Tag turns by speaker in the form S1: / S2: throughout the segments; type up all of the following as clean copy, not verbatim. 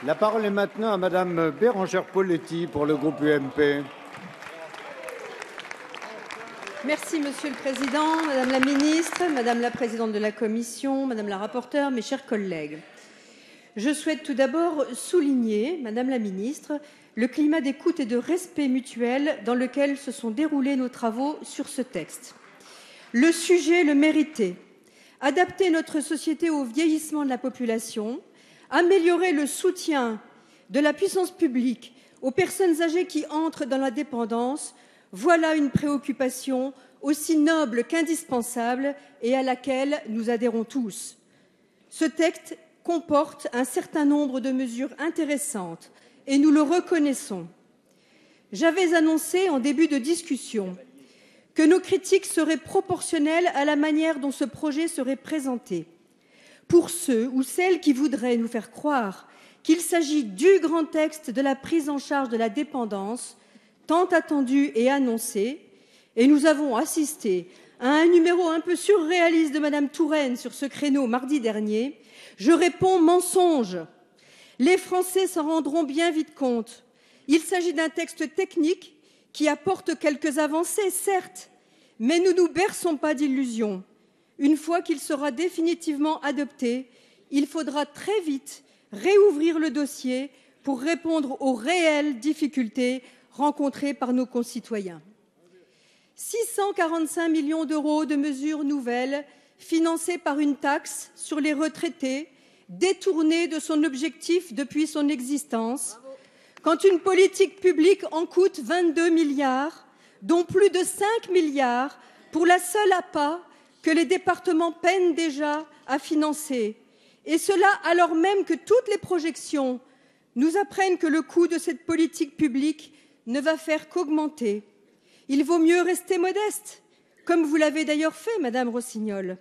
S1: La parole est maintenant à Madame Bérangère Poletti pour le groupe UMP.
S2: Merci Monsieur le Président, Madame la Ministre, Madame la Présidente de la Commission, Madame la Rapporteure, mes chers collègues. Je souhaite tout d'abord souligner, Madame la Ministre, le climat d'écoute et de respect mutuel dans lequel se sont déroulés nos travaux sur ce texte. Le sujet le méritait. Adapter notre société au vieillissement de la population, améliorer le soutien de la puissance publique aux personnes âgées qui entrent dans la dépendance, voilà une préoccupation aussi noble qu'indispensable et à laquelle nous adhérons tous. Ce texte comporte un certain nombre de mesures intéressantes et nous le reconnaissons. J'avais annoncé en début de discussion que nos critiques seraient proportionnelles à la manière dont ce projet serait présenté. Pour ceux ou celles qui voudraient nous faire croire qu'il s'agit du grand texte de la prise en charge de la dépendance, tant attendu et annoncé, et nous avons assisté à un numéro un peu surréaliste de Madame Touraine sur ce créneau mardi dernier, je réponds mensonge. Les Français s'en rendront bien vite compte. Il s'agit d'un texte technique qui apporte quelques avancées, certes, mais ne nous berçons pas d'illusions. Une fois qu'il sera définitivement adopté, il faudra très vite réouvrir le dossier pour répondre aux réelles difficultés rencontrées par nos concitoyens. 645 millions d'euros de mesures nouvelles financées par une taxe sur les retraités, détournée de son objectif depuis son existence, quand une politique publique en coûte 22 milliards, dont plus de 5 milliards pour la seule APA que les départements peinent déjà à financer, et cela alors même que toutes les projections nous apprennent que le coût de cette politique publique ne va faire qu'augmenter. Il vaut mieux rester modeste, comme vous l'avez d'ailleurs fait, Madame Rossignol.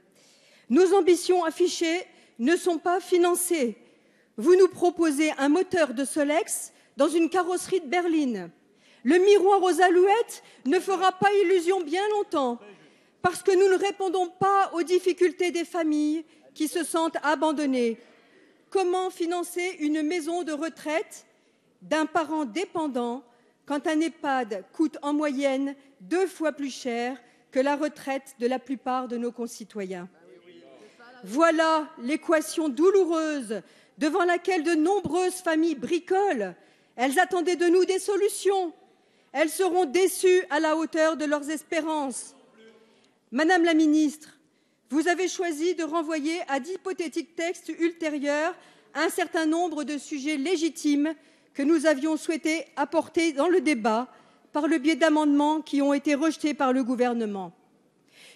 S2: Nos ambitions affichées ne sont pas financées. Vous nous proposez un moteur de Solex dans une carrosserie de berline. Le miroir aux alouettes ne fera pas illusion bien longtemps, parce que nous ne répondons pas aux difficultés des familles qui se sentent abandonnées. Comment financer une maison de retraite d'un parent dépendant quand un EHPAD coûte en moyenne 2 fois plus cher que la retraite de la plupart de nos concitoyens? Voilà l'équation douloureuse devant laquelle de nombreuses familles bricolent. Elles attendaient de nous des solutions. Elles seront déçues à la hauteur de leurs espérances. Madame la Ministre, vous avez choisi de renvoyer à d'hypothétiques textes ultérieurs un certain nombre de sujets légitimes que nous avions souhaité apporter dans le débat par le biais d'amendements qui ont été rejetés par le gouvernement.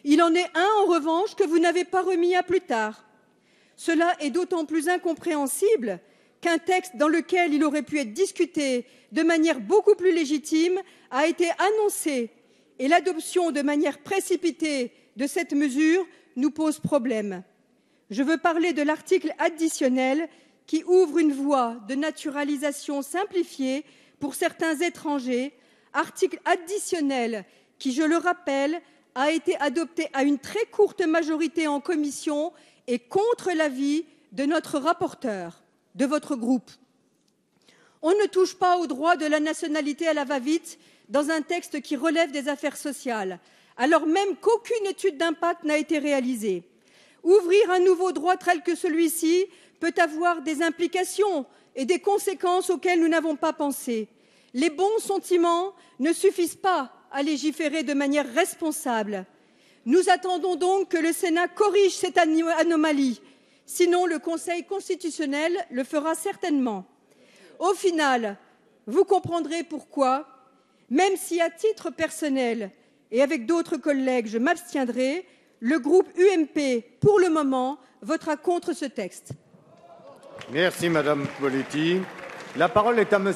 S2: Il en est un, en revanche, que vous n'avez pas remis à plus tard. Cela est d'autant plus incompréhensible qu'un texte dans lequel il aurait pu être discuté de manière beaucoup plus légitime a été annoncé, et l'adoption de manière précipitée de cette mesure nous pose problème. Je veux parler de l'article additionnel qui ouvre une voie de naturalisation simplifiée pour certains étrangers, article additionnel qui, je le rappelle, a été adopté à une très courte majorité en commission et contre l'avis de notre rapporteur, de votre groupe. On ne touche pas au droit de la nationalité à la va-vite dans un texte qui relève des affaires sociales, alors même qu'aucune étude d'impact n'a été réalisée. Ouvrir un nouveau droit tel que celui-ci peut avoir des implications et des conséquences auxquelles nous n'avons pas pensé. Les bons sentiments ne suffisent pas à légiférer de manière responsable. Nous attendons donc que le Sénat corrige cette anomalie. Sinon, le Conseil constitutionnel le fera certainement. Au final, vous comprendrez pourquoi, même si à titre personnel et avec d'autres collègues, je m'abstiendrai, le groupe UMP, pour le moment, votera contre ce texte.
S1: Merci Madame Poletti. La parole est à Monsieur